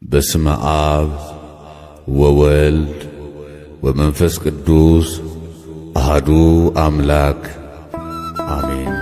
በስመ አብ ወወልድ ወመንፈስ ቅዱስ አሐዱ አምላክ አሜን።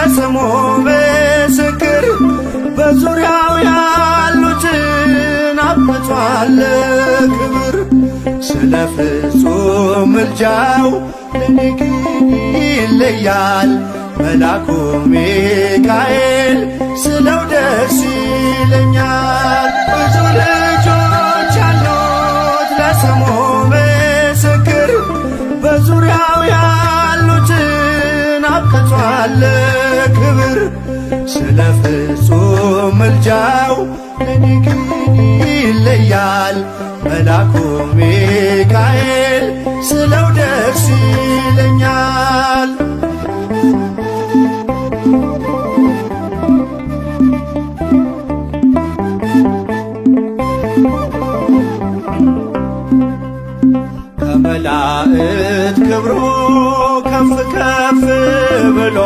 ስሙ ምስክር በዙሪያው ያሉትን አብቅቷል ክብር። ስለ ፍጹም ምልጃው ለኔ ግን ይለያል መልአኩ ሚካኤል ስለው ደስ ይለኛል። ብዙ ልጆች አሉት ለስሙ ምስክር በዙሪያው ያሉትን አብቅቷል ክብር። ስለ ፍጹም ምልጃው ለኔ ግን ይለያል መልአኩ ሚካኤል ስለው ደስ ይለኛል። ከመላእክት ክብሩ ከፍ ከፍ ብሎ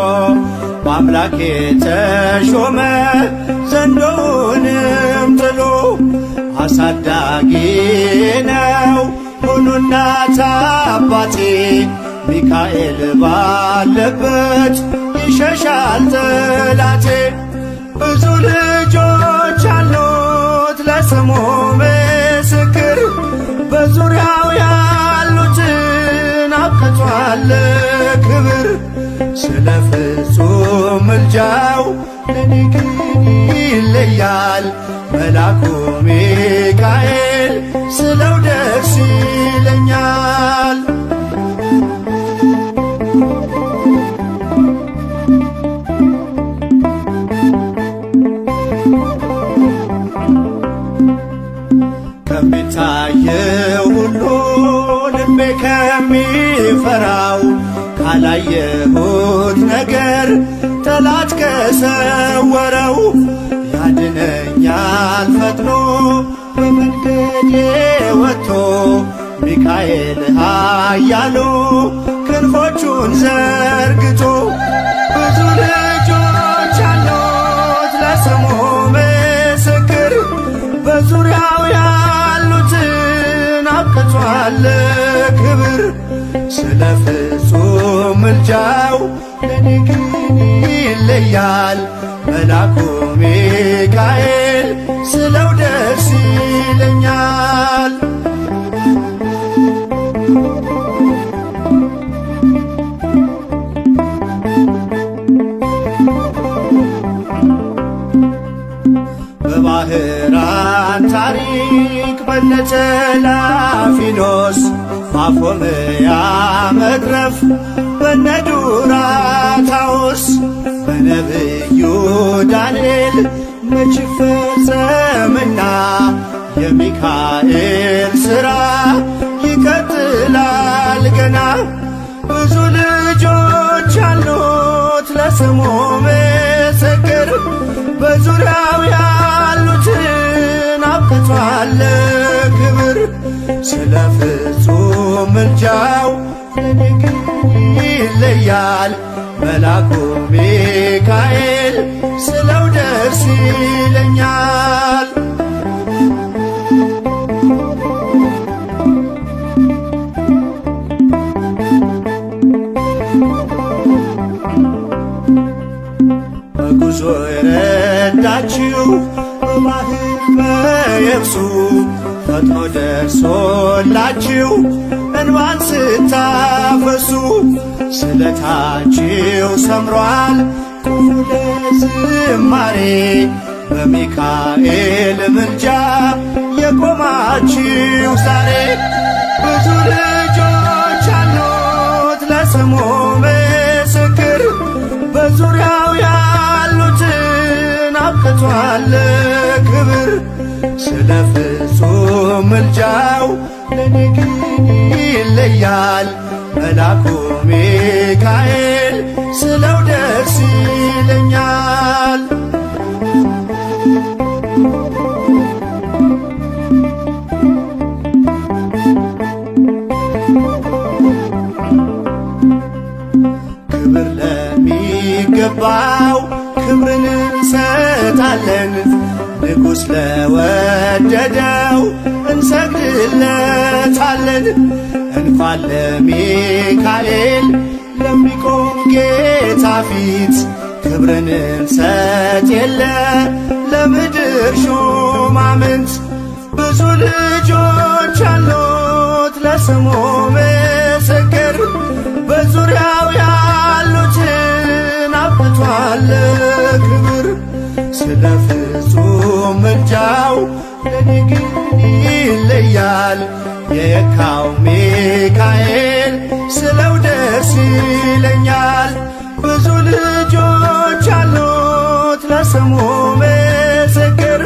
በአምላክ የተሾመ ዘንዶውንም ጥሎ አሳዳጊ ነው ሁሉ እናት አባቴ። ሚካኤል ባለበት ይሸሻል ጠላቴ። ብዙ ልጆች አሉት ለስሙ ምስክር በዙሪያው ያሉትን አብቅቷል ክብር። ስለ ፍጹም ምልጃው ለኔ ግን ይለያል መልአኩ ሚካኤል ስለው ደስ ይለኛል። ከሚታየው ሁሉ ልቤ ከሚፈራው ካላየሁት ነገር ጠላት ከሰወረው ያድነኛል ፈጥኖ በመንገዴ ወጥቶ ሚካኤል ኃያሉ ክንፎቹን ዘርግቶ። ብዙ ልጆች አሉት ለስሙ ምስክር በዙሪያው ያሉትን አብቅቷል ክብር። ስለ ፍጹም ምልጃው ለኔ ግን ይለያል መልአኩ ሚካኤል ስለው ደስ ይለኛል። በባህራን ታሪክ በነተላፊኖስ ማፎምያ መትረፍ በነዱራታዎስ በነብዩ ዳንኤል መች ፈጸምና የሚካኤል ሥራ ይቀጥላል ገና። ብዙ ልጆች አሉት ለስሙ ምስክር በዙሪያው ያሉትን አብቅቷል ክብር። ስለ ፍጹም ምልጃው ለኔ ግን ይለያል መልአኩ ሚካኤል ስለው ደስ ይለኛል። በጉዞ የረዳችው በባህር በየብሱ ፈጥኖ ደርሶላችሁ እንባን ስታፈሱ ስለታችሁ ሰምሯል ቁሙ ለዝማሬ በሚካኤል ምልጃ የቆማችሁ ዛሬ። ብዙ ልጆች ለስሙ ምስክር በዙሪያው ያሉትን አብቅቷል ክብር። ስለ ፍጹም ምልጃው ለኔ ግን ይለያል መልአኩ ሚካኤል ስለው ደስ ይለኛል። ክብር ለሚገባው ክብርን እንሰጣለን፣ ንጉሥ ለወደደው እንሰግድለታለን። እንኳን ለሚካኤል ለሚቆም ጌታ ፊት ክብርን እንሰጥ የለ ለምድር ሹማምንት። ብዙ ልጆች አሉት ለስሙ ምስክር በዙሪያው ያሉትን አብቅቷል ክብር። ስለ ፍጹም ምልጃው ለኔ ግን ይለያል የካው ሚካኤል ስለው ደስ ይለኛል። ብዙ ልጆች አሉት ለስሙ ምስክር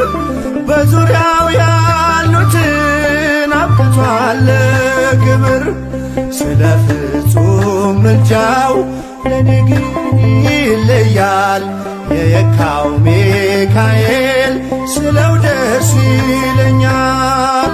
በዙሪያው ያሉትን አብቅቷል ክብር። ስለ ፍጹም ምልጃው ለኔ ግን ይለያል የካው ሚካኤል ስለው ደስ ይለኛል።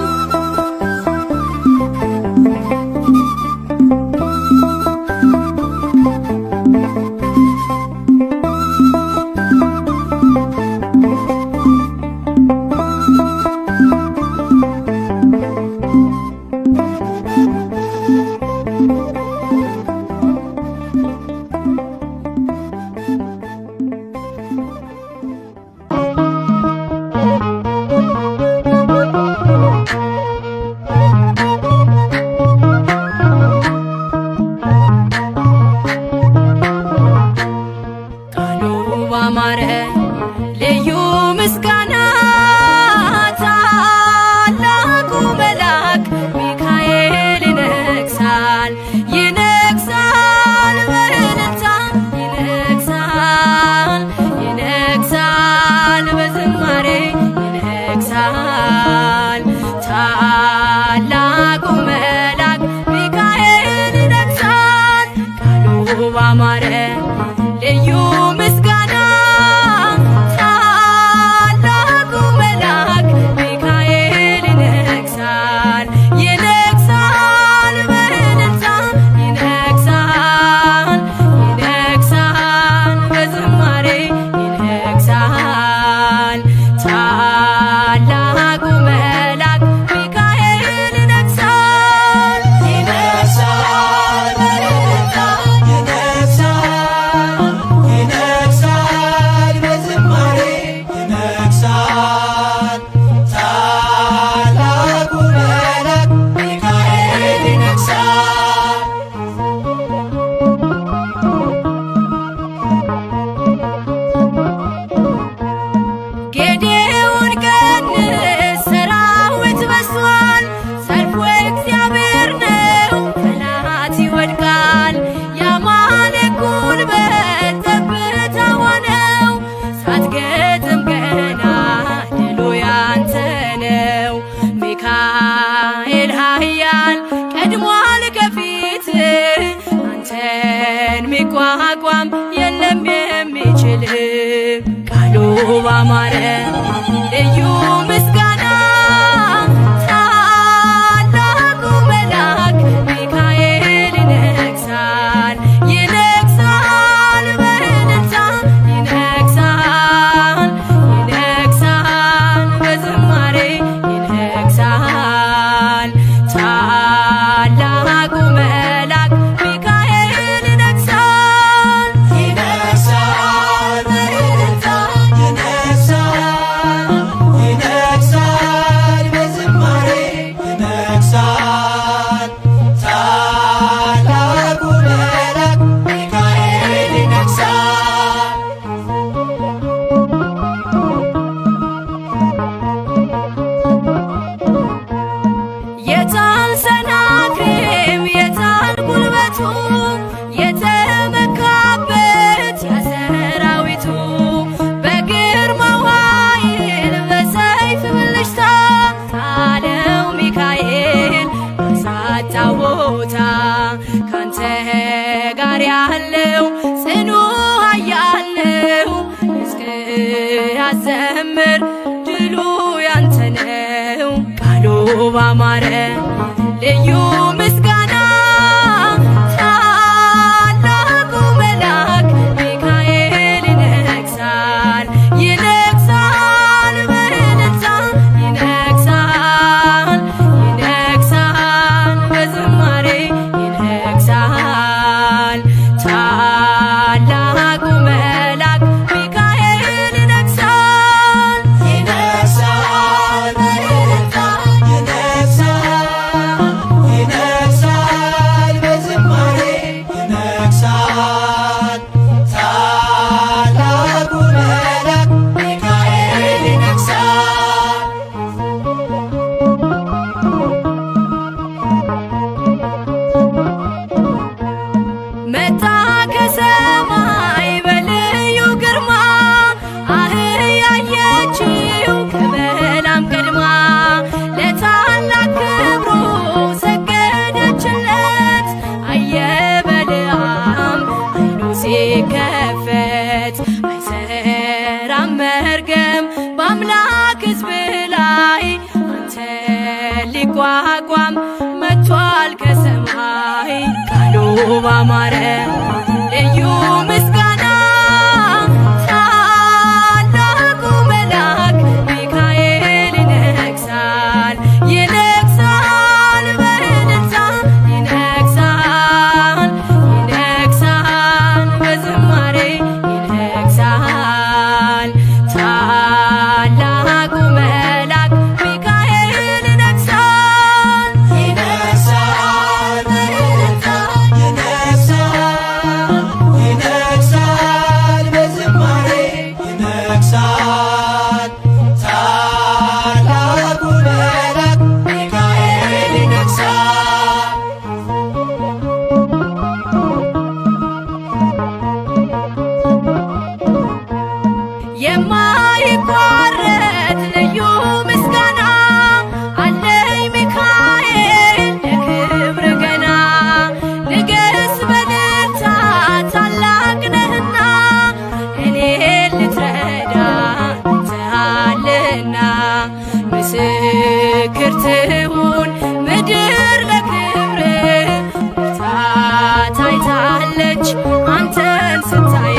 ሚቋቋም የለም የሚችል ቃሉ ባማረ ልዩ ምስጋና ታላቁ መልአክ ሚካኤል ይነግሣል ይነግሣል በእልልታ ይነግሣል ይነግሣል በዝማሬ ይነግሣል ታላቁ መልአክ ሚካኤል ይነግሣል ይነግሣል በእልልታ ይነግሣል ይነግሣል በዝማሬ ይነግሣል ታላቁ መልአክ ሚካኤል ይነግሣል። የታል ሰናክሬም የታል ቦታ ካንተ ጋር ያለው ጽኑ ኃያል ነው። እስክያዘምር ድሉ ያንተ ነው። ቃሉ ባማረ ልዩ ምስጋና ታላቁ መልአክ ሚካኤል ይነግሣል ይነግሣል በእልልታ ይነግሣል ይነግሣል በዝማሬ ይነግሣል ታላቁ መልአክ ሚካኤል ይነግሣል ይነግሣል በእልልታ ይነግሣል ይነግሣል በዝማሬ ይነግሣል ታላቁ መልአክ ሚካኤል ይነግሣል። መጣ ከሰማይ በልዩ ግርማ አህያየችው ከበላም ቀድማ ለታላቅ ክብሩ ሰገደችለት። አየ በለዓም አይኑ ሲከፈት አይሰራም መርገም በአምላክ ሕዝብ ላይ አንተ ሊቋቋም መጥቷል ከሰማይ ቃሉ ባማረ ልዩ ምስጋና ታላቁ መልአክ ሚካኤል ይነግሣል ይነግሣል በእልልታ ይነግሣል ይነግሣል በዝማሬ ይነግሣል ታላቁ መልአክ ሚካኤል ይነግሣል ይነግሣል በእልልታ ይነግሣል ይነግሣል በዝማሬ ይነግሣል ታላቁ መልአክ ሚካኤል ይነግሣል። የማይቋረጥ ልዩ ምስጋና አለኝ ሚካኤል ለክብር ገና ንገስ በልልታ ታላቅ ነህና እኔን ልትረዳ ትሃልና ምስክር ትሁን ምድር ለክብር ብርታት አይታለች አንተን ስታይ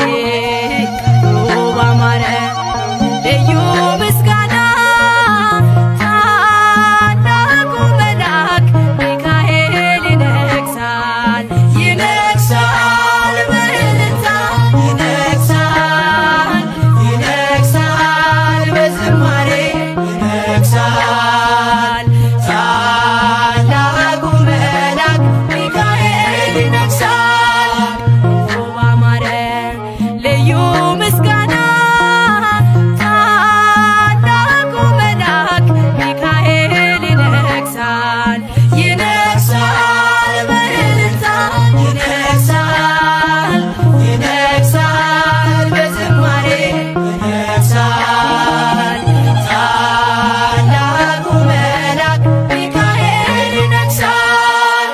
ቃሉ ባማረ ልዩ ምስጋና ታላቁ መልአክ ሚካኤል ይነግሣል ይነግሣል በእልልታ ይነግሣል ይነግሣል በዝማሬ ይነግሣል ታላቁ መልአክ ሚካኤል ይነግሣል። ባማረ ልዩ ምስጋና ታላቁ መልአክ ሚካኤል ይነግሣል ይነግሣል በእልልታ ይነግሣል ይነግሣል በዝማሬ ይነግሣል ታላቁ መልአክ ሚካኤል ይነግሣል።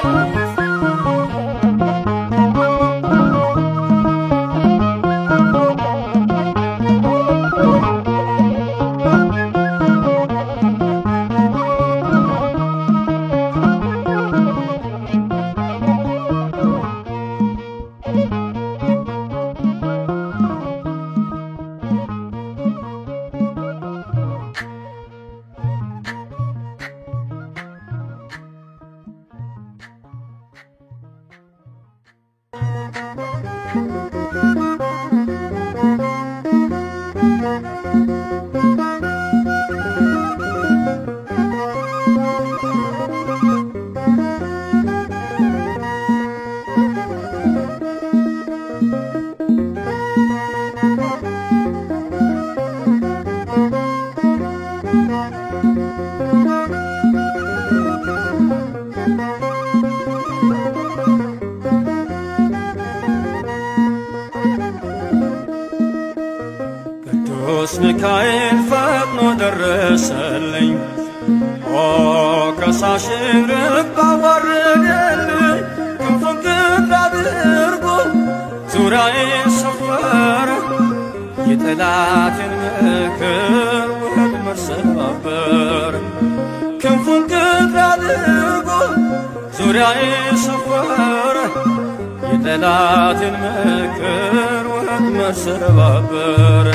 ቅዱስ ሚካኤል ፈጥኖ ደረሰልኝ፣ ኦ ከሳሽን ርብ አዋረደልኝ። ዙሪያዬ ሰፈረ የጠላቴን ምክር ወጥመድ ሰባበረ። ክንፉን ቅጥር አድርጎ ዙሪያዬ ሰፈረ የጠላቴን ምክር ወጥመድ ሰባበረ።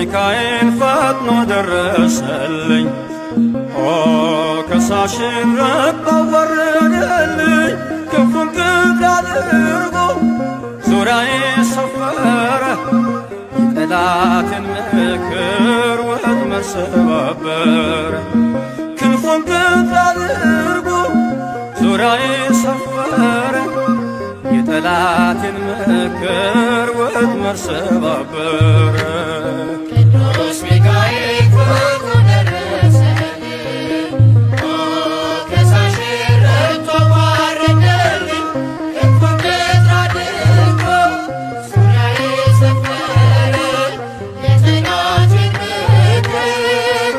ሚካኤል ፈጥኖ ደረሰልኝ፣ ከሳሽን ረግጦ ወረደልኝ። ክንፉን ቅጥር አድርጎ ዙሪያዬ ሰፈረ የጠላቴን ምክር ወጥመድ ሰባበረ። ክንፉን ቅጥር አድርጎ ዙሪያዬ ሰፈረ የጠላቴን ምክር ወጥመድ ሰባበረ። ቅዱስ ሚካኤል ፈጥኖ ደረሰልኝ፣ ከሳሽን ረግጦ ዋረደልኝ። ክንፉን ቅጥር አድርጎ ዙሪያዬ ሰፈረ የጠላቴን ምክር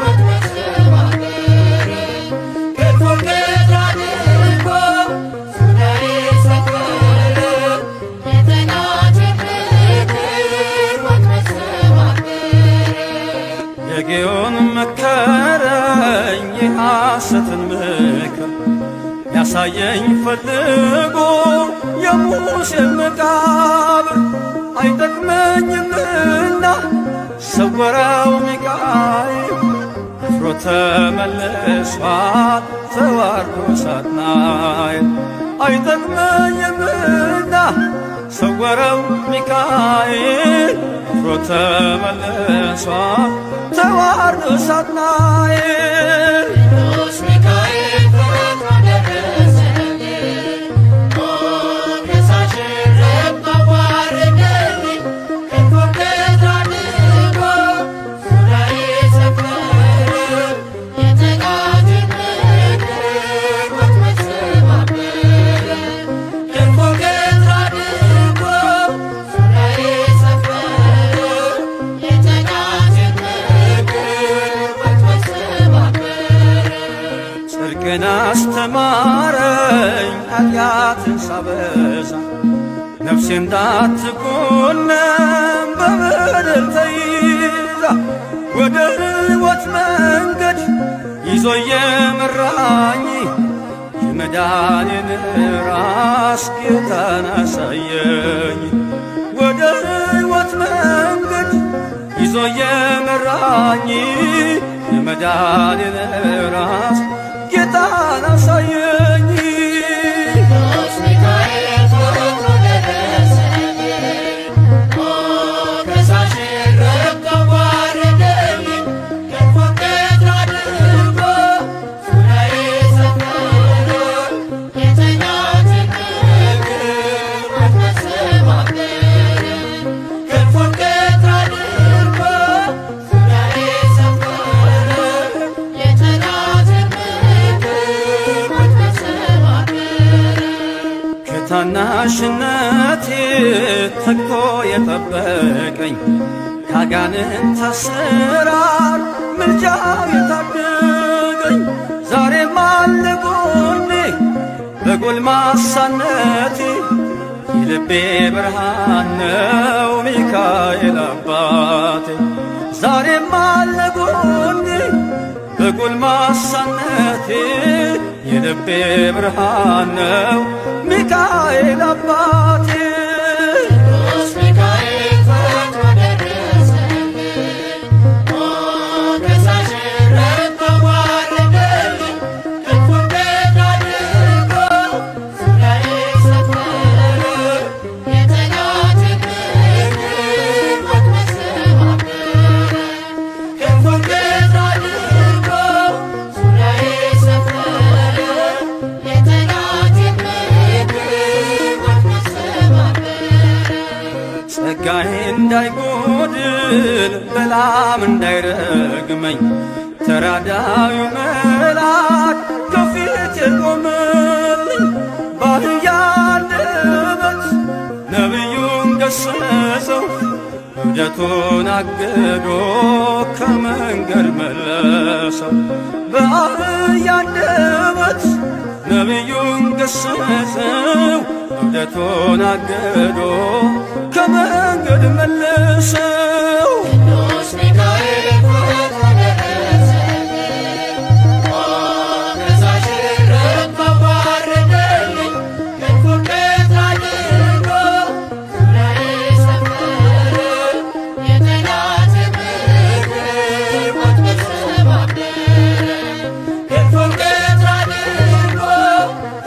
ወጥመድ ሰባበረ። ክንፉን ቅጥር አድርጎ ዙሪያዬ ሰፈረ የጠላቴን ምክር ወጥመድ ሰባበረ። የጌዮን መከረኝ የሐሰትን ምክር ያሳየኝ ፈልጎ የሙሴን መቃብር አይጠቅመኝምና ሰወረው ሚካኤል አፍሮ ተመልሷል ተዋርዶ ሳጥናኤል። አይጠቅመኝምና ሰወረው ሚካኤል አፍሮ ተመልሷል ተዋርዶ ሳጥናኤል። ቅዱስ ሚካኤል ፈጥኖ ደረሰልኝ፣ ከሳሽን ረግጦ ዋረደልኝ። ክንፉን ቅጥር አድርጎ ዙሪያዬ ሰፈረ የጠላቴን ምክር ወጥመድ ሰባበረ። ክንፉን ቅጥር አድርጎ ዙሪያዬ ሰፈረ የጠላቴን ምክር ወጥመድ ሰባበረ። ጽድቅን አስተማረኝ ኃጢአትን ሳበዛ ነፍሴ እንዳትኮነን በበደል ተይዛ። ወደ ሕይወት መንገድ ይዞ የመራኝ የመዳኔን ራስ ጌታን አሳየኝ። ወደ ሕይወት መንገድ ይዞ የመራኝ የመዳኔን ራስ ጌታን አሳየኝ። ቅዱስ ሚካኤል ፈጥኖ ደረሰልኝ፣ ከሳሽን ረግጦ ዋረደልኝ። ክንፉን ቅጥር አድርጎ ዙሪያዬ ሰፈረ የጠላቴን ምክር ወጥመድ ሰባበረ። ክንፉን ቅጥር አድርጎ ዙሪያዬ ሰፈረ የጠላቴን ምክር ወጥመድ ሰባበረ። ከታናሽነቴ ተግቶ የጠበቀኝ ካጋንንት አሰራር ምልጃው የታደገኝ ዛሬም አለ ጎኔ በጎልማሳነቴ የልቤ ብርሃን ነው ሚካኤል አባቴ። ዛሬም አለ ጎኔ በጎልማሳነቴ የልቤ ብርሃን ነው ሚካኤል አባቴ። ቅዱስ ሚካኤል ፈጥኖ ደረሰልኝ፣ ከሳሽን ረግጦ ዋረደልኝ። ክንፉን ቅጥር አድርጎ ዙሪያዬ ሰፈረ የጠላቴን ምክር ወጥመድ ሰባበረ። ክንፉን ቅጥር አድርጎ ዙሪያዬ ሰፈረ የጠላቴን ምክር ጸጋዬ እንዳይጎድል በላም እንዳይረግመኝ ተራዳዩ መልአክ ከፊቴ ቆመልኝ። በአህያ አንደበት ነቢዩን ገሰጸው እብደቱን አግዶ ከመንገድ መለሰው። በአህያ አንደበት ነቢዩን ገሰጸው እብደቱን አግዶ ከመንገድ መለሰው። ቅዱስ ሚካኤል ፈጥኖ ደረሰልኝ፣ ከሳሽ ረታው ባረደልኝ። ክንፉን በትር አድርጎ ዙሪያዬ ሰፈረ፣ የጠላቴን ምክር ወጥመድ ሰባበረ። ክንፉን በትር አድርጎ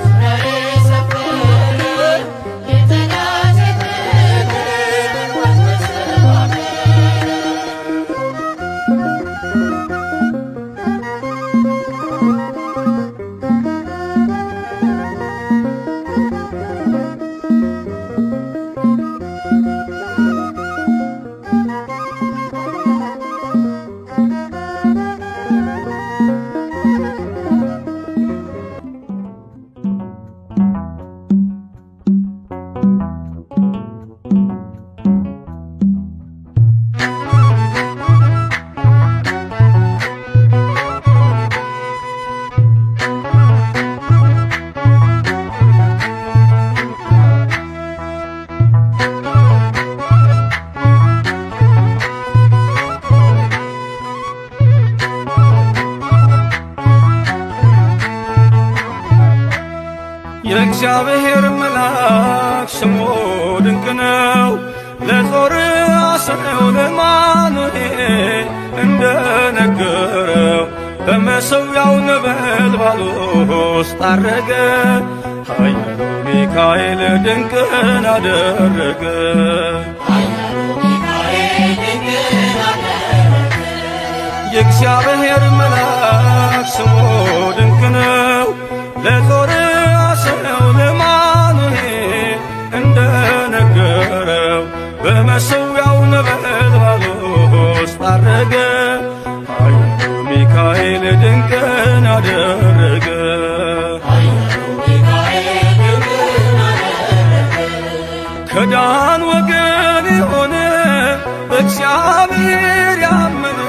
ዙሪያዬ ሰፈረ፣ የጠላቴን ምክር ወጥመድ ሰባበረ። የእግዚአብሔር መልአክ ስሙ ድንቅ ነው። ለጦር አስረው ለማኑሄል እንደነገረው በመሠዊያው ነበልባል ውስጥ አረገ። ኃያሉ ሚካኤል ድንቅን አደረገ። የእግዚአብሔር መልአክ ስሙ ድንቅ ነው። ለጦር አስረው ለማኑሄል እንደነገረው በመሠዊያው ነበልባል ውስጥ አረገ። ኃያሉ ሚካኤል ድንቅን አደረገ። ከዳን ወገን የሆነ በእግዚአብሔር ያመነ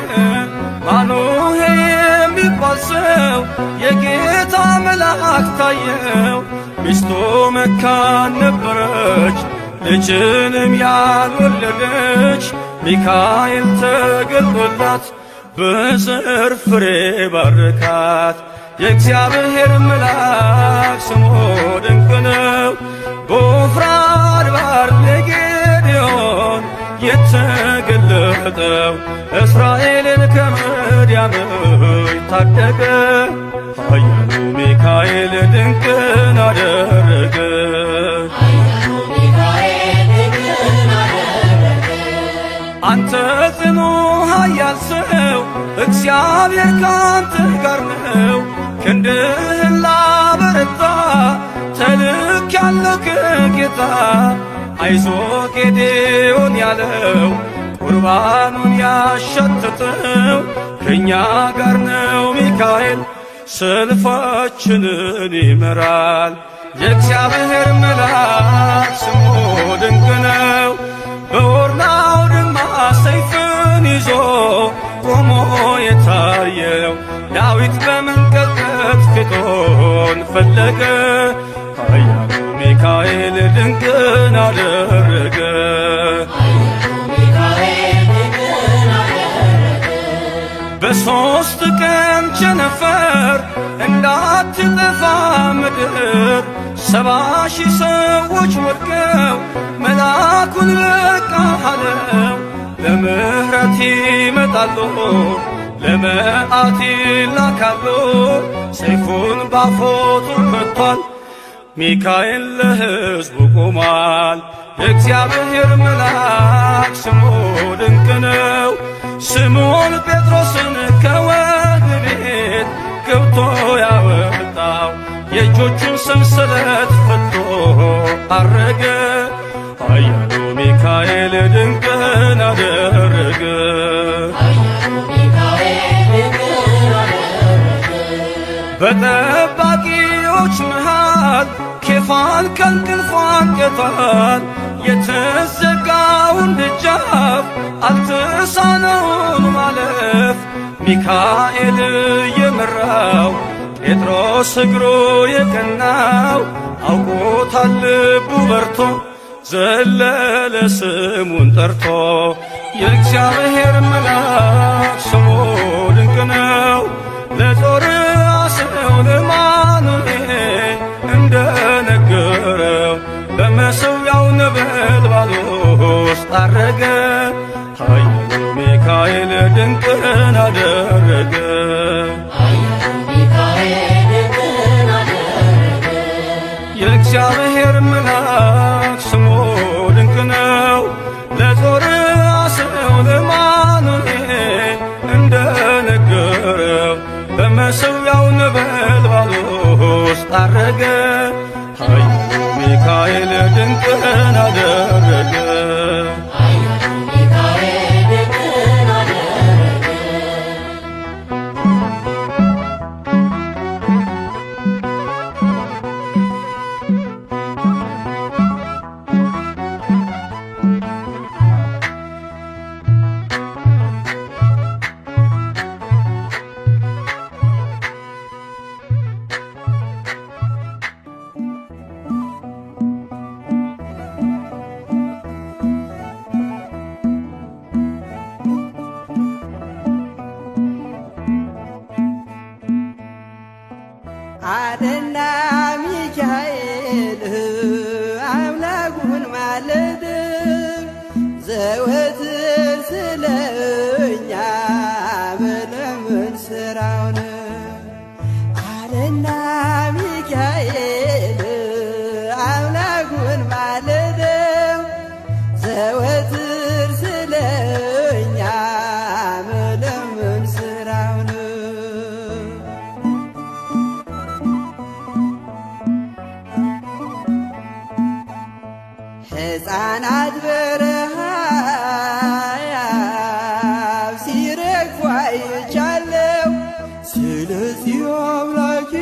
ማኑሄ የሚባል ሰው የጌታ መልአክ ታየው። ሚስቱ መካን ነበረች፣ ልጅንም ያልወለደች። ሚካኤል ተገልጦላት በዘር ፍሬ ባረካት። የእግዚአብሔር መልአክ ስሙ ድንቅ ነው። በዖፍራ አድባር ለጌዴዎን የተገለጠው እስራኤልን ከምድያም ታደገ። ኃያሉ ሚካኤል ድንቅን አደረገ። አንተ ጽኑ ኃያል ሰው እግዚአብሔር ካንተ ጋር ነው። ክንድህን ላበረታ ተልኬአለሁ ከጌታ። አይዞ ጌዴዎን ያለው ቁርባኑን ያሸተተው ከእኛ ጋር ነው ሚካኤል ሰልፋችንን ይመራል። የእግዚአብሔር መልአክ ስሙ ድንቅ ነው። በኦርናው ድማ ሰይፍን ይዞ ቆሞ የታየው ዳዊት በመንቀጥቀጥ ፊቱን ፈለገ። ኃያሉ ሚካኤል ድንቅን አደረገ። በሦስት ቀን ቸነፈር እንዳትጠፋ ምድር 70,000 ሰዎች ወድቀው መልአኩን በቃ አለው። ለምሕረት ይመጣሉ፣ ለመዓት ይላካሉ። ሰይፉን ባፎቱ ከቷል፣ ሚካኤል ለሕዝቡ ቆሟል። የእግዚአብሔር መልአክ ስሙ ድንቅ ነው። ስምዖን ጴጥሮስን ከወህኒ ቤት ገብቶ ያወጣው የእጆቹን ሰንሰለት ፈቶ አረገ። ኃያሉ ሚካኤል ድንቅን አደረገ። በጠባቂዎች መሃል ኬፋን ከእንቅልፏ አንቅቷል። የተዘጋውን ደጃፍ አልተሳነውን ማለፍ ሚካኤል የመራው ጴጥሮስ እግሩ የቀናው አውቆታል ልቡ በርቶ ዘለለ ስሙን ጠርቶ የእግዚአብሔር መልአክ ስሙ ድንቅ ነው። ለጦር አስረው ለማኑኤል እንደነገረው በመሠዊያው ነበልባል ውስጥ አረገ። ኃያሉ ሚካኤል ድንቅን አደረገ። የእግዚአብሔር መልአክ ስሙ ድንቅ ነው። ለጦር አስረው ለማኑኤል እንደነገረው በመሠዊያው ነበልባል ውስጥ አረገ። ኃያሉ ሚካኤል ድንቅን አደረገ። አደና ሚካኤል አምላኩን ማለድ ዘወትር ስለኛ መለመን ስራውን አደና ሚካኤል አምላኩን ማለድ ዘወትር ስለኛ መለመን ስራውን ሕፃናት በረሃብ ሲረግፉ አይቻለው። ስለዚህ አምላኬ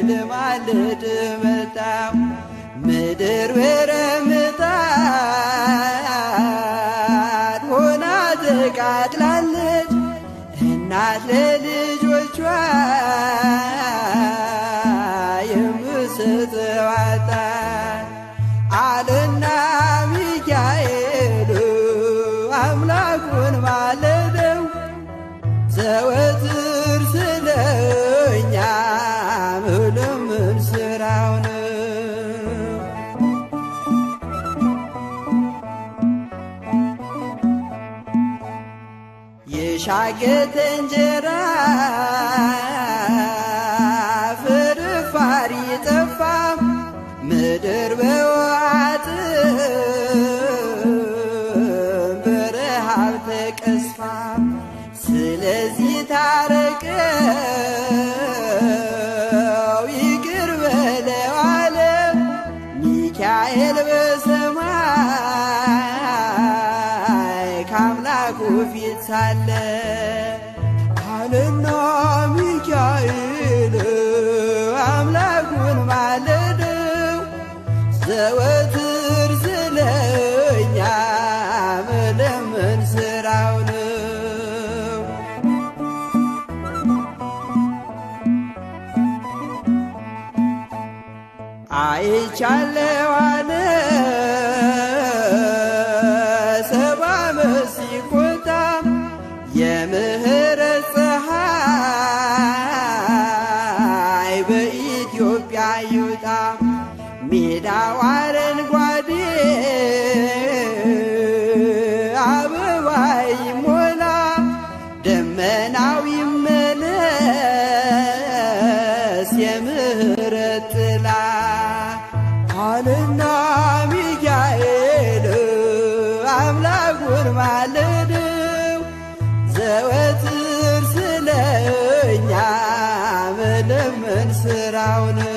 ልማልድ መጣሁ። ምድር በረምጣድ ሆና ተቃጥላለች። እናት ለልጆቿ የምትሰጠው አጣ አለና ሚካኤል አምላኩን ማለደው ዘወትር ስለኛ መለመን ስራው ነው። የሻገተ እንጀራ ፍርፋሪ ጠፋ ምድር በዋጥ በረሃብ ተቀስፋ። ስለዚህ ታረቀው ይቅር በለው አለ ሚካኤል በሰማይ ከአምላኩ ፊት ሳለ አለና ሚካኤል አምላኩን ማለደው ዘወትር ስለኛ መለመን ስራው ነው። አይቻለው አለ ሰባ ዓመት ሲቆጣ የምህረት ፀሐይ በኢትዮጵያ ይውጣ። ሜዳው አረንጓዴ አበባ ይሞላ ደመናው ይመለስ የምህረት ጥላ አለና ሚካኤል አምላኩን ማለደው ዘወትር ስለኛ መለመን ስራው ነው።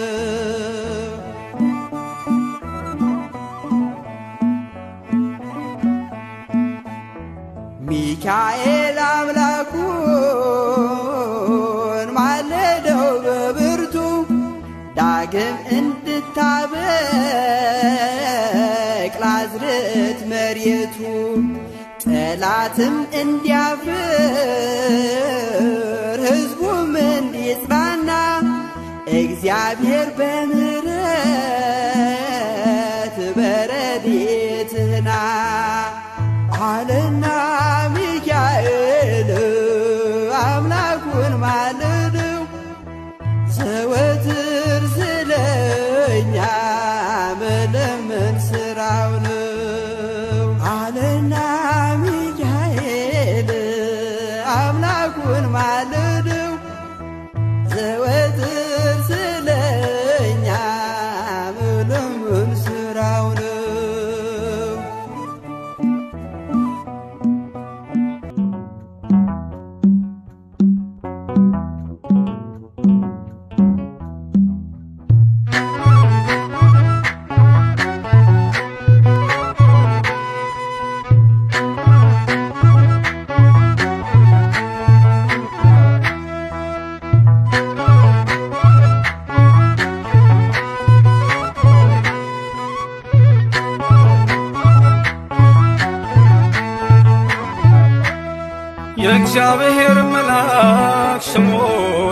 ሚካኤል አምላኩን ማለደው በብርቱ ዳግም እንድታበቅል አዝርዕት መሬቱ ጠላትም እንዲያፍር ሕዝቡም እንዲጽናና እግዚአብሔር በምሕረት በረድኤትህና አለና ሚካኤል አምላኩን ማለደው ዘወትር ስለኛ መለመን ስራው ነው። አለና ሚካኤል አምላኩን ማለደው ዘወትር ስለኛ መለመን ስራው ነው። የእግዚአብሔር መልአክ ስሙ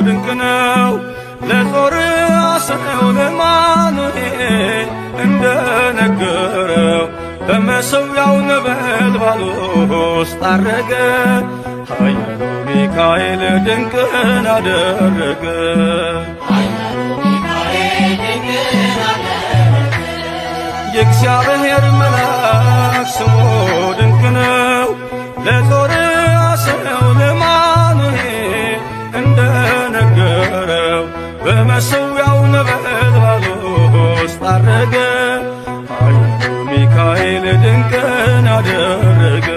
ድንቅ ነው። ለጦር አስነው ለማኑኤል እንደነገረው በመሠዊያው ነበልባል ውስጥ አረገ። ኃያሉ ሚካኤል ድንቅን አደረገ። የእግዚአብሔር መልአክ ስሙ ድንቅ ነው። ለጦር አስነው ለማኑኤል እንደነገረው በመሠዊያው ነበልባል ውስጥ አረገ። ኃያሉ ሚካኤል ድንቅን አደረገ።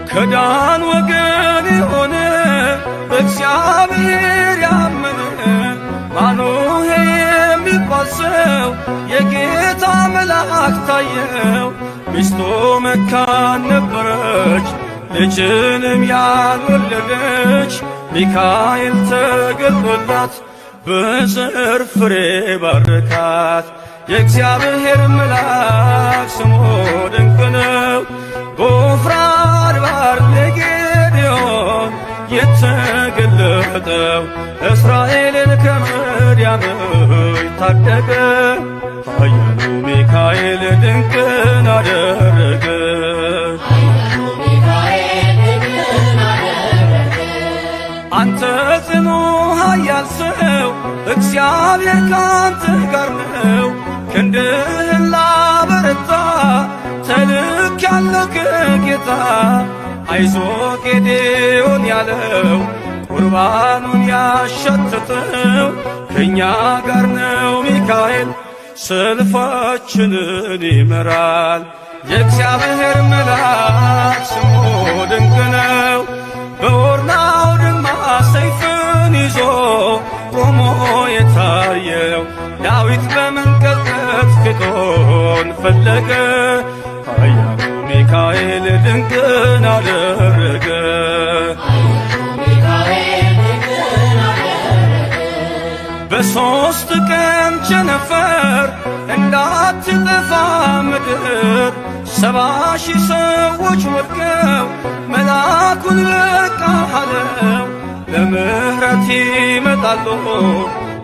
ከዳን ወገን የሆነ በእግዚአብሔር ያመነ ማኑሄ የሚባል ሰው የጌታ መልአክ ታየው። ሚስቱ መካን ነበረች፣ ልጅንም ያልወለደች። ሚካኤል ተገልጦላት በዘር ፍሬ ባረካት። የእግዚአብሔር መልአክ ስሙ ድንቅ ነው። በዖፍራ አድባር ለጌዴዎን የተገለጠው እስራኤልን ከምድያም ታደገ። ኃያሉ ሚካኤል ድንቅን አደረገ። አንተ ጽኑ ኃያል ሰው እግዚአብሔር ካንተ ጋር ነው። ክንድህን ላበረታ ተልኬአለሁ ከጌታ። አይዞ ጌዴዎን ያለው ቁርባኑን ያሸተተው ከእኛ ጋር ነው ሚካኤል ሰልፋችንን ይመራል። የእግዚአብሔር መልአክ ስሙ ድንቅ ነው። በኦርናው ድማ ሰይፍን ይዞ ቆሞ የታየው ዳዊት በመንቀጥቀጥ ፊቶን ፈለገ። ኃያሉ ሚካኤል ድንቅን አደረገ። በሦስት ቀን ቸነፈር እንዳትጠፋ ምድር 70,000 ሰዎች ወድቀው መልአኩን በቃ አለው። ለምሕረት ይመጣሉ፣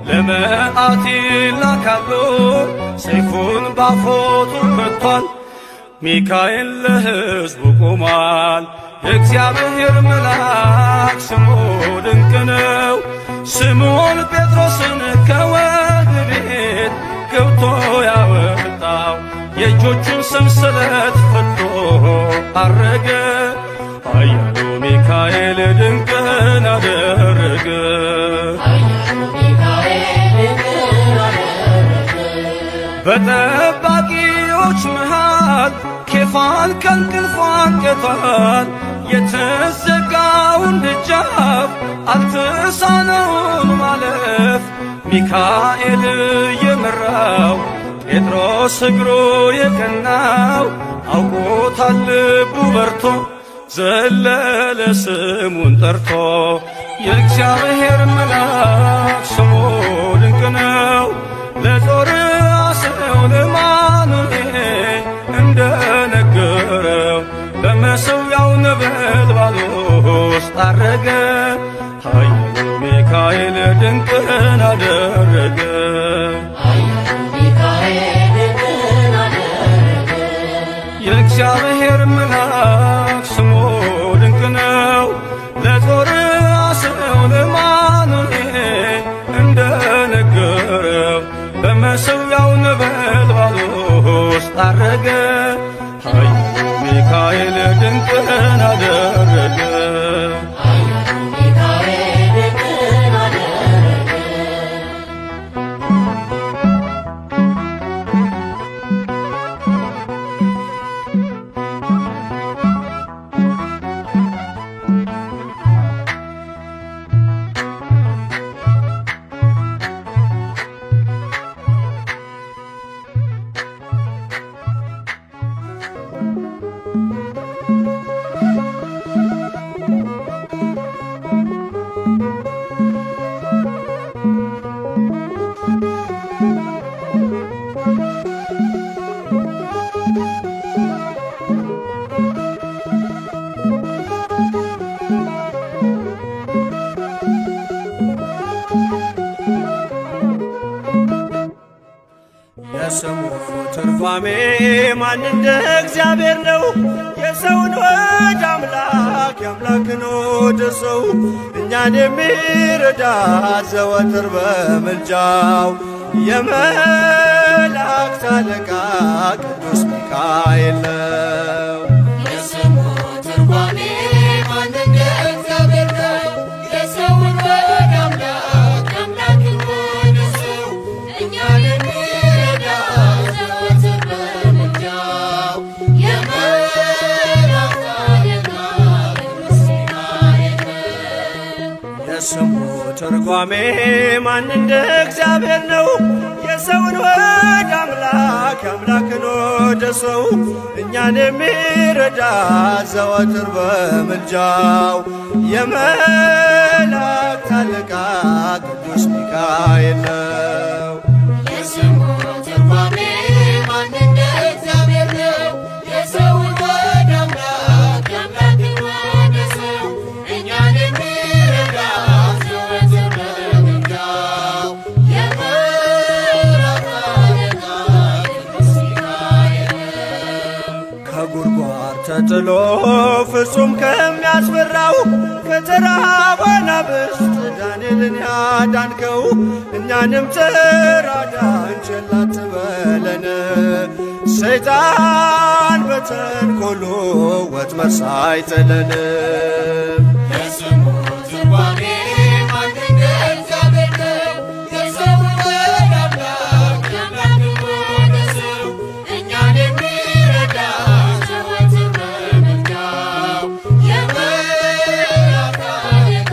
ለመዓት ይላካሉ። ሰይፉን ባፎቱ መጥቷል፣ ሚካኤል ለሕዝቡ ቆሟል። የእግዚአብሔር መልአክ ስሙ ድንቅ ነው። ስምዖን ጴጥሮስን ከወህኒ ቤት ገብቶ ያወጣው የእጆቹን ሰንሰለት ፈቶ አረገ። ኃያሉ ሚካኤል ድንቅን አደረገ። በጠባቂዎች መሃል ኬፋን ከእንቅልፉ አንቅቷል። የተዘጋውን ደጃፍ አልተሳነውን ማለፍ ሚካኤል የመራው ጴጥሮስ እግሩ የቀናው አውቆታል ልቡ በርቶ ዘለለ ስሙን ጠርቶ የእግዚአብሔር መልአክ ስሙ ድንቅ ነው ለጦር አስረው ለማኑኤል እንደነገረው በመሠዊያው ነበልባል ውስጥ አረገ ኃያሉ ሚካኤል ድንቅን አደረገ የእግዚአብሔር መልአክ ስሙ ድንቅ ነው ለጦር አስረው ለማኑኤል እንደነገረው በመሠዊያው ነበልባል ውስጥ አረገ ኃያሉ ሚካኤል ድንቅን አደረገ የስሙ ትርጓሜ ማን እንደ እግዚአብሔር ነው የሰውን ወደ አምላክ የአምላክን ወደ ሰው እኛን የሚረዳ ዘወትር በምልጃው የመላእክት አለቃ ቅዱስ ሚካኤል ነው። የስሙ ትርጓሜ ማን እንደ እግዚአብሔር ነው የሰውን ወደ አምላክ የአምላክን ወደ ሰው እኛን የሚረዳ ዘወትር በምልጃው የመላእክት አለቃ ቅዱስ ሚካኤል ነው። የስሙ ትርጓሜ ማን እንደ እግዚአብሔር ነው የሰውን ወደ አምላክ የአምላክን ወደ ሰው እኛን የሚረዳ ዘወትር በምልጃው የመላእክት አለቃ ቅዱስ ሚካኤል ነው። የስሙ ትርጓሜ ማን እንደ እግዚአብሔር ነው የሰውን ወደ አምላክ የአምላክን ወደ ሰው እኛን የሚረዳ ዘወትር በምልጃው የመላእክት አለቃ ቅዱስ ሚካኤል ነው። ከጉድጓድ ተጥሎ ፍጹም ከሚያስፈራው ከተራበ አናብስት ዳንኤልን ያዳንከው እኛንም ተራዳን ቸል አትበለን ሰይጣን በተንኰሉ ወጥመድ ሳይጥለን። የስሙ ትርጓሜ ማን እንደ እግዚአብሔር ነው የሰውን ወደ አምላክ የአምላክን ወደ ሰው እኛን የሚረዳ ዘወትር በምልጃው የመላእክት አለቃ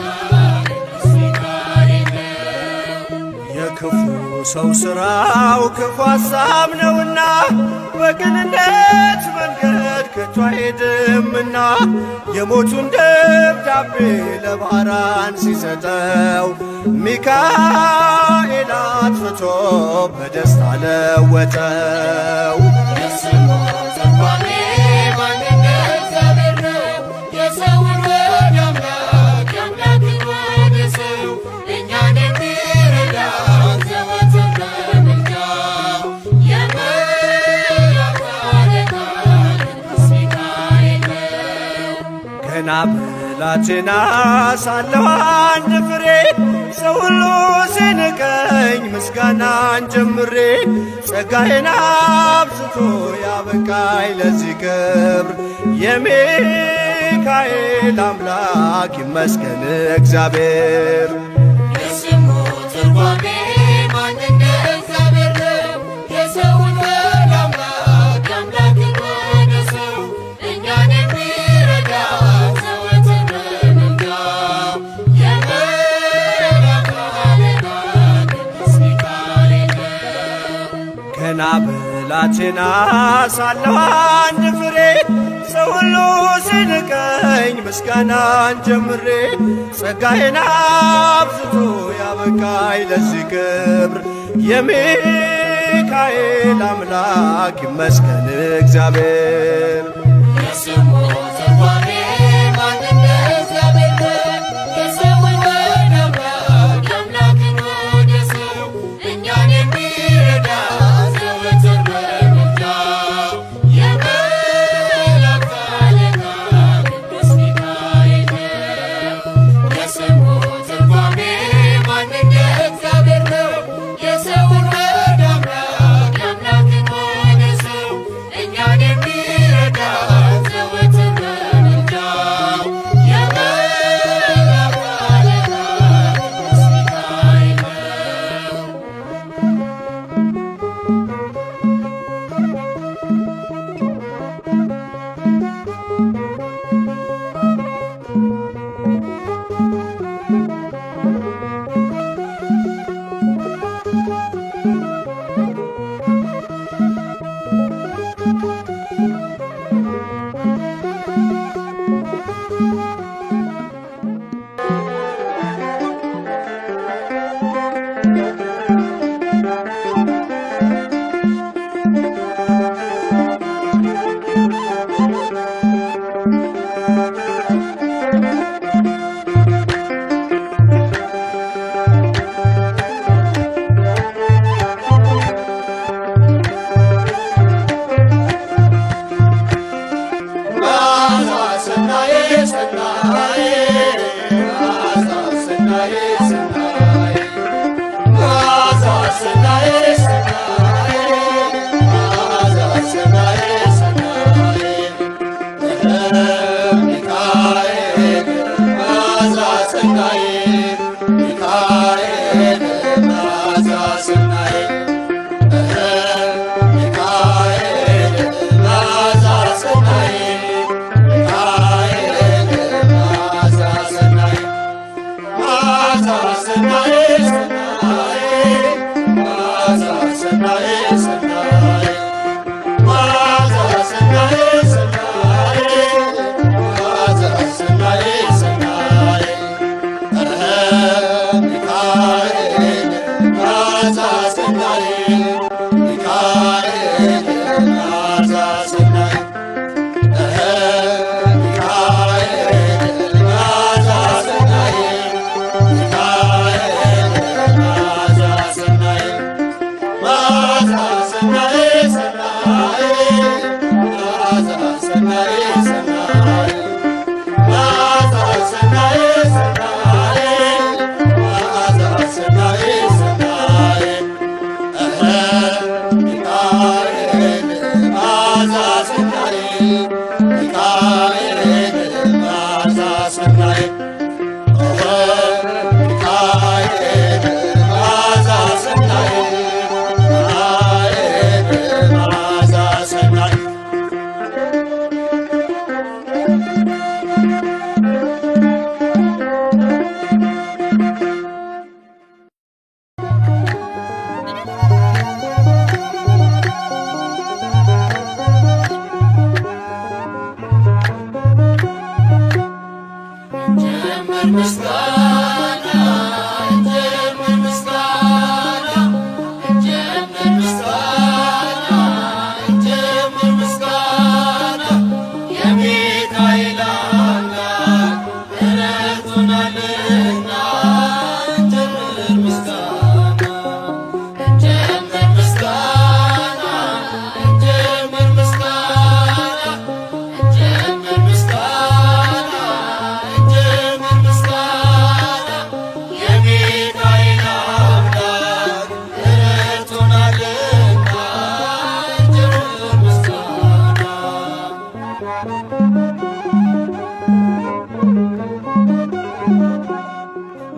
ቅዱስ ሚካኤል ነው። የክፉ ሰው ሥራው ክፉ ሐሳብ ነውና በቅንነት መንገድ ከቶ አይሄድምና የሞቱን ደብዳቤ ለባህራን ሲሰጠው ሚካኤል አጥፍቶ በደስታ ለወጠው። የስሙ ትርጓሜ ማን እንደ እግዚአብሔር ነው የሰውን ወደ አምላክ የአምላክን ወደ ሰው እኛን የሚረዳ ዘወትር በምልጃው የመላእክት አለቃ ቅዱስ ሚካኤል ነው። ገና ብላቴና ሳለሁ አንድ ፍሬ ሰው ሁሉ ሲንቀኝ ምስጋናን ጀምሬ ጸጋዬን አብዝቶ ያበቃኝ ለዚህ ክብር የሚካኤል አምላክ ይመስገን እግዚአብሔር። የስሙ ትርጓሜ ማን እንደ እግዚአብሔር ነው የሰውን ወደ አምላክ የአምላክን ወደ ሰው እኛን የሚረዳ ዘወትር በምልጃው የመላእክት አለቃ ቅዱስ ሚካኤል ነው። ገና ገና ብላቴና ሳለሁ አንድ ፍሬ ሰው ሁሉ ሲንቀኝ ምስጋናን ጀምሬ ጸጋዬን አብዝቶ ያበቃኝ ለዚህ ክብር የሚካኤል አምላክ ይመስገን እግዚአብሔር። የስሙ ትርጓሜ ማን እንደ እግዚአብሔር ነው? የሰውን ወደ አምላክ የአምላክን ወደ ሰው እኛን የሚረዳ ዘወትር በምልጃው የመላእክት አለቃ ቅዱስ ሚካኤል ነው። የስሙ ትርጓሜ ማን እንደ እግዚአብሔር ነው? የሰውን ወደ አምላክ የአምላክን ወደ ሰው እኛን የሚረዳ ዘወትር በምልጃው የመላእክት አለቃ ቅዱስ ሚካኤል ነው።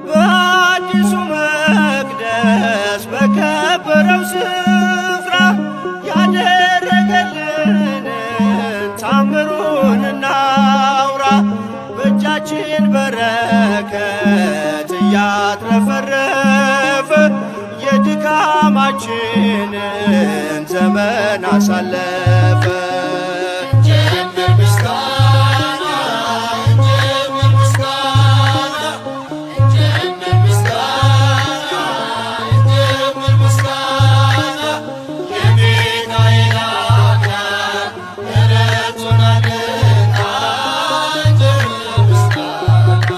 በአዲሱ መቅደስ በከበረው ስፍራ ያደረገልንን ታምሩን እናውራ። በእጃችን በረከት እያትረፈረፈ የድካማችንን ዘመን አሳለፈ። እንጀምር ምስጋና እንጀምር ምስጋና እንጀምር ምስጋና እንጀምር ምስጋና የሚካኤል አምላክ ረድቶናልና እንጀምር ምስጋና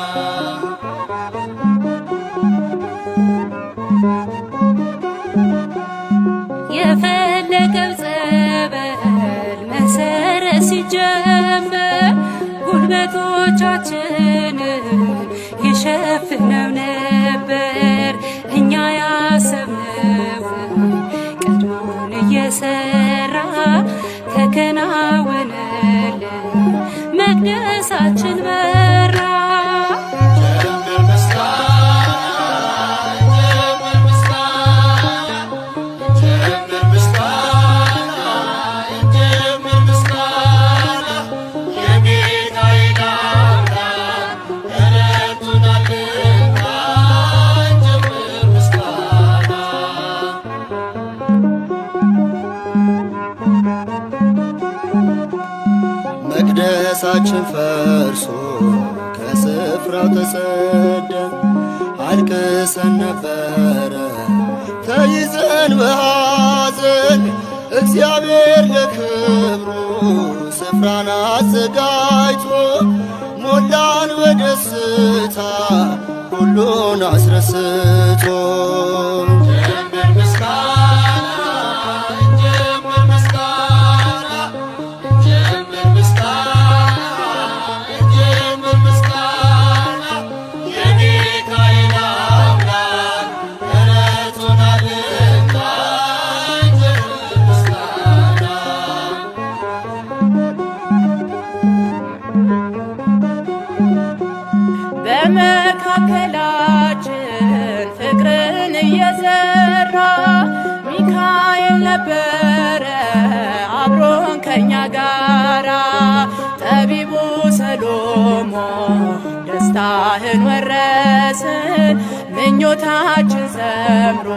የፈለቀው ጸበል መሰረት ሲጀመር ጉልበቶቻችንን ይሸፍነው ነበር። እኛ ያሰብነው ቀድሞን እየሰራ ተከናወነልን፣ መቅደሳችን በራ። እንጀምር ምስጋና እንጀምር ምስጋና እንጀምር ምስጋና እንጀምር ምስጋና የሚካኤል አምላክ ረድቶናልና እንጀምር ምስጋና መቅደሳችን ፈርሶ ከስፍራው ተሰደን አልቅሰን ነበረ ተይዘን በሐዘን። እግዚአብሔር ለክብሩ ስፍራን አዘጋጅቶ ሞላን በደስታ ሁሉን አስረስቶ። እንጀምር ምስጋና እንጀምር ምስጋና እንጀምር ምስጋና እንጀምር ምስጋና የሚካኤል አምላክ ረድቶናልና እንጀምር ምስጋና በመካከላችን ፍቅርን እየዘራ ሚካኤል ነበረ አብሮን ከኛ ጋራ። ጠቢቡ ሰሎሞን ደስታህን ወረስን፣ ምኞታችን ሰምሮ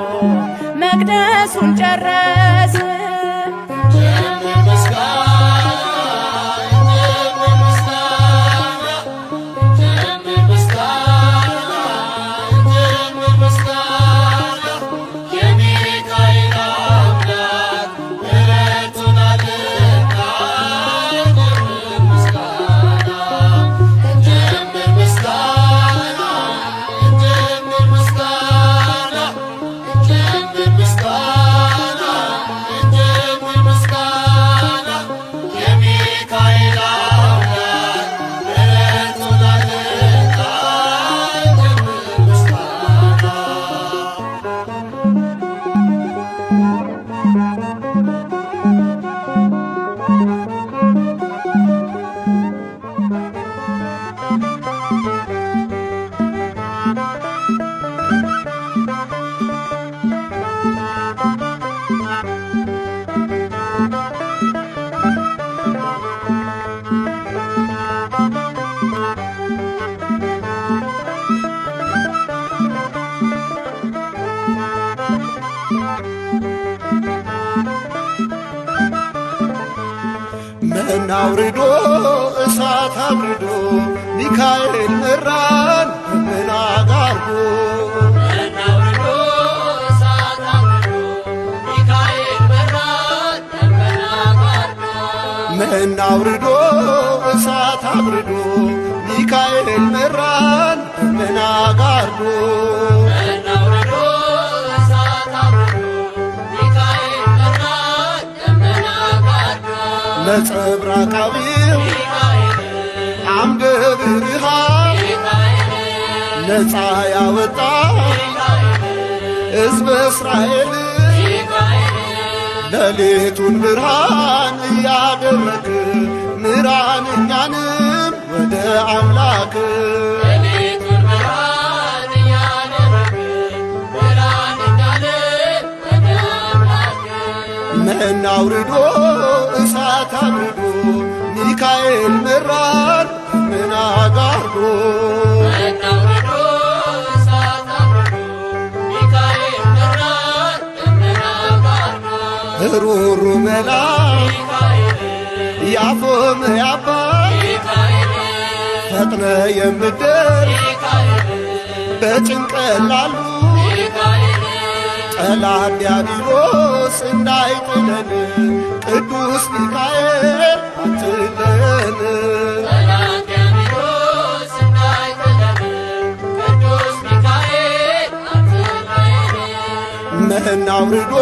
መቅደሱን ጨረስን። እንጀምር ምስጋና እንጀምር ምስጋና እንጀምር ምስጋና እንጀምር ምስጋና የሚካኤል አምላክ ረድቶናልና እንጀምር ምስጋና እንጀምር ምስጋና እንጀምር ምስጋና እንጀምር ምስጋና እንጀምር ምስጋና የሚካኤል አምላክ ረድቶናልና እንጀምር ምስጋና መና አውርዶ እሳት አብርዶ ሚካኤል መራን ደመና ጋርዶ። መና አውርዶ እሳት አብርዶ ሚካኤል መራን ደመና ጋርዶ መና አውርዶ እሳት አብርዶ ሚካኤል መራን ደመና ጋርዶ። መና አውርዶ እሳት አብርዶ ሚካኤል መራን ደመና ጋርዶ ነጸብራቃዊው አምደ ብርሃን ነፃ ያወጣ ሕዝበ እስራኤል ሌሊቱን ብርሃን እያደረግ ምራን እኛንም ወደ አምላክ። ሌሊቱን ብርሃን እያደረግ ምራን እኛንም ወደ አምላክ። መና አውርዶ እሳት አብርዶ ሚካኤል መራን ደመና ጋርዶ። መና አውርዶ እሳት አብርዶ ሚካኤል መራን ደመና ጋርዶ ሩሩ መልአክ ያፎምያ አባት ፈጥነ የምትደርስ በጭንቀት ላሉ ጠላት ዲያብሎስ እንዳይጥለን ቅዱስ ሚካኤል አትለየን። መና አውርዶ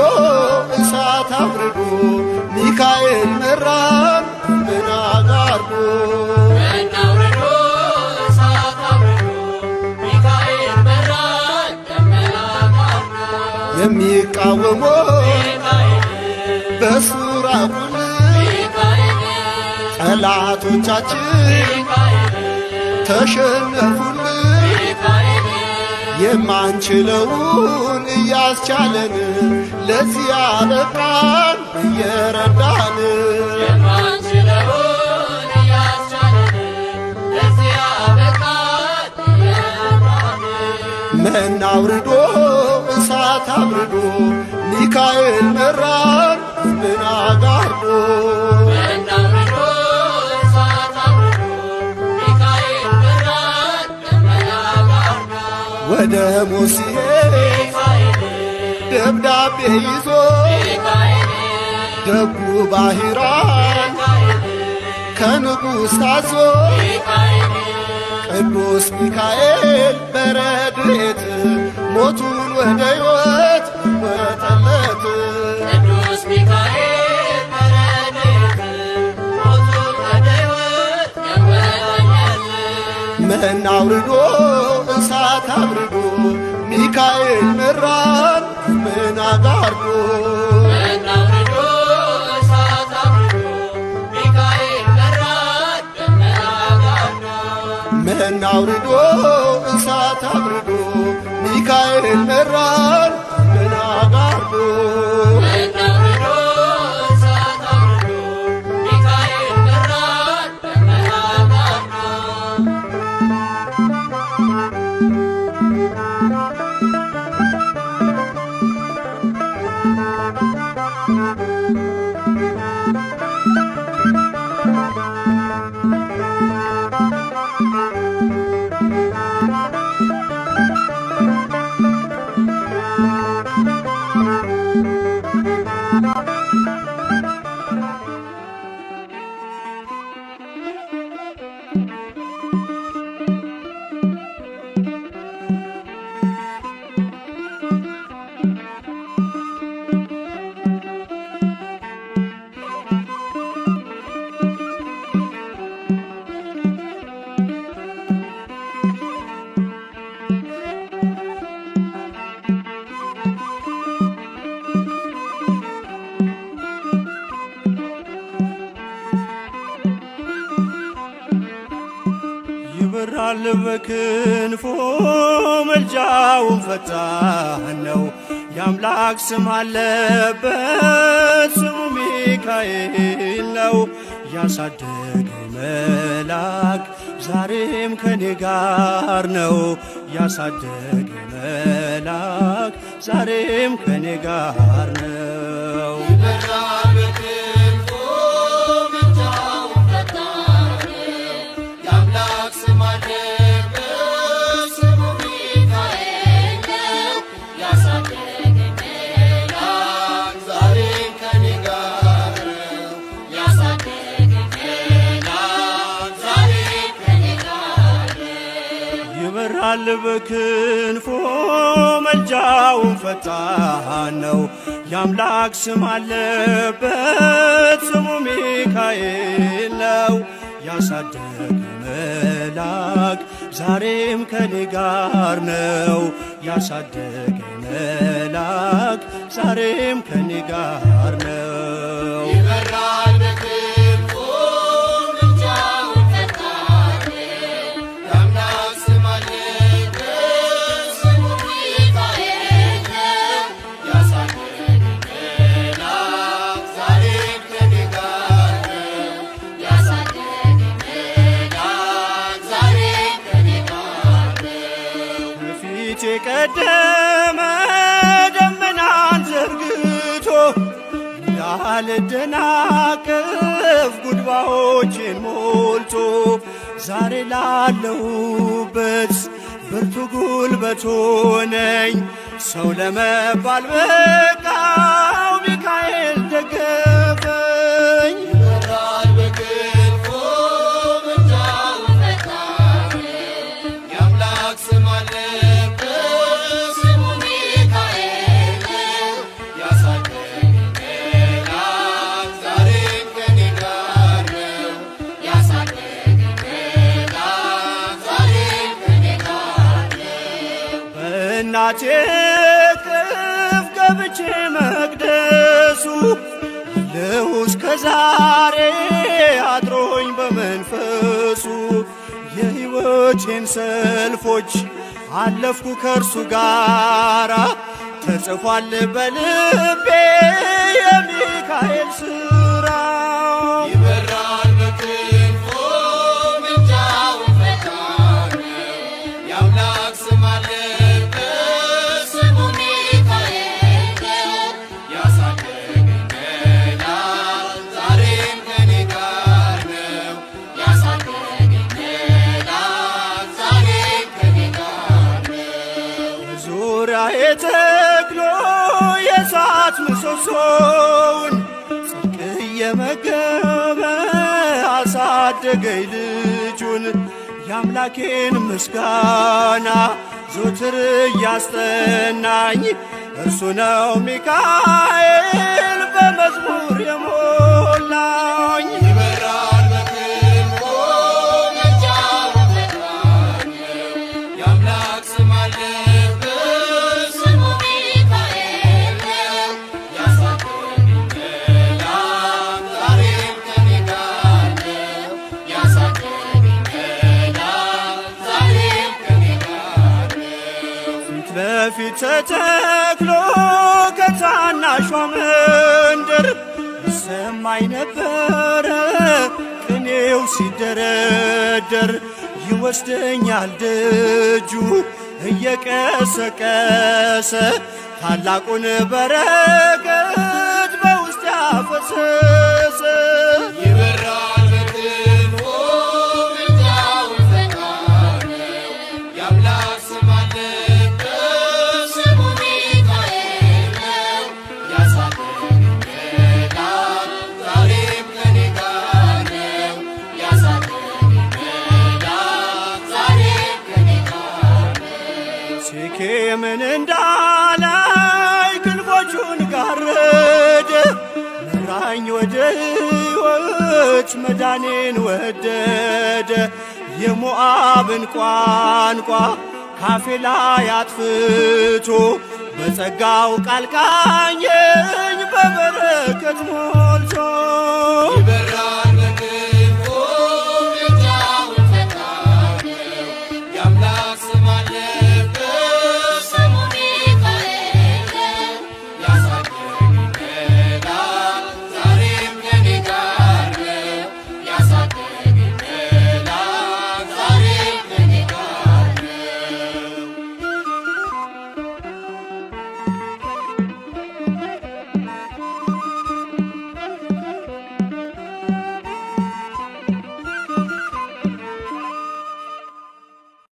እሳት አውርዶ ሚካኤል መራን ደመና ጋርዶ የሚቃወሞ በሱራቡን ጠላቶቻችን ተሸነፉን የማንችለውን እያስቻለን ለዚህ ያበቃን እየረዳን መና አውርዶ እሳት አውርዶ ሚካኤል መራን ደመና ጋርዶ ወደ ሙሴ ደብዳቤ ይዞ ደጉ ባሕራን ከንጉሥ ታዞ ቅዱስ ሚካኤል በረድኤት ሞቱን ወደ ሕይወት ወጠለት መና አውርዶ እሳት አውርዶ ሚካኤል መራን ደመና ጋርዶ መና አውርዶ እሳት አውርዶ ሚካኤል መራን ደመና ጋርዶ ይበራል በክንፎ መልጃውን ፈጣን ነው። የአምላክ ስም አለበት ስሙ ሚካኤል ነው። ያሳደገኝ መልአክ ዛሬም ከኔ ጋር ነው። ያሳደገኝ መልአክ ዛሬም ከኔ ጋር ነው። ይበራል በክንፎ መልጃውን ፈጣን ነው። የአምላክ ስም አለበት ስሙ ሚካኤል ነው። ያሳደገኝ መልአክ ዛሬም ከኔ ጋር ነው። ያሳደገኝ መልአክ ዛሬም ከኔ ጋር ነው። ይበራል በክንፎ መልጃውን ፈጣን የአምላክ ስም አለበት ስሙ ሚካኤል ነው። ያሳደገኝ መልአክ ዛሬም ከኔ ጋር ነው። ያሳደገኝ መልአክ ዛሬም ከኔ ጋር ነው። በፊት የቀደመ ደመናን ዘርግቶ እንዳልደናቀፍ ጉድባዎችን ሞልቶ ዛሬ ላለሁበት ብርቱ ጉልበት ሆነኝ። ሰው ለመባል በቃው ሚካኤል ደገፈኝ። ይበራል በክንፎ ምልጃውን ፈጣን የአምላክ ስም አለበት ስሙ ሚካኤል ያሳደገኝ መልአክ ዛሬም ከኔ ጋር ነው። ያሳደገኝ መልአክ ዛሬም ከኔ ጋር ነው። በእናቴ እቅፍ ገብቼ መቅደሱ አለሁ እስከ ዛሬ አድሮኝ በመንፈሱ የሕይወቴን ሰልፎች አለፍኩ ከእርሱ ጋራ ተጽፏል በልቤ የሚካኤል ሥራ። ይበራል በክንፎ ምልጃውን ፈጣን የአምላክ ስም አለበት ስሙ ሚካኤል ያሳደገኝ መልአክ ዛሬም ከኔ ጋር ነው። ያሳደገኝ መልአክ ዛሬም ከኔ ጋር ነው። ዙሪያዬ ተክሎ የእሳት ምሰሶውን ጽድቅ እየመገበ አሳደገኝ ልጁን። የአምላኬን ምስጋና ዞትር እያስጠናኝ እርሱ ነው ሚካኤል በመዝሙር የሞላኝ። ይበራል በክንፎ ምልጃውን ፈጣን የአምላክ ስም አለበት ስሙ ሚካኤል ያሳደገኝ መልአክ ዛሬም ከኔ ጋር ነው። ያሳደገኝ መልአክ ዛሬም ከኔ ጋር ነው። ፊት ለፊት ተተክሎ ከታናሿ መንደር ይሰማኝ ነበረ ቅኔው ሲደረደር። ይወስደኛል ደጁ እየቀሰቀሰ ታላቁን በረከት በውስጥ ያፈሰሰ። ይበራል በክንፎ ምልጃውን ፈጣን የአምላክ ስም አለበት ስሙ ሚካኤል ያሳደገኝ መልአክ ዛሬም ከኔ ጋር ነው። ያሳደገኝ መልአክ ዛሬም ከኔ ጋር ነው። ሴኬምን እንዳላይ ክንፎቹን ጋረደ መራኝ ወደ ሕይወት መዳኔን ወደደ። የሞዓብን ቋንቋ ካፌ ላይ አጥፍቶ በጸጋው ቃል ቃኘኝ በበረከት ሞልቶ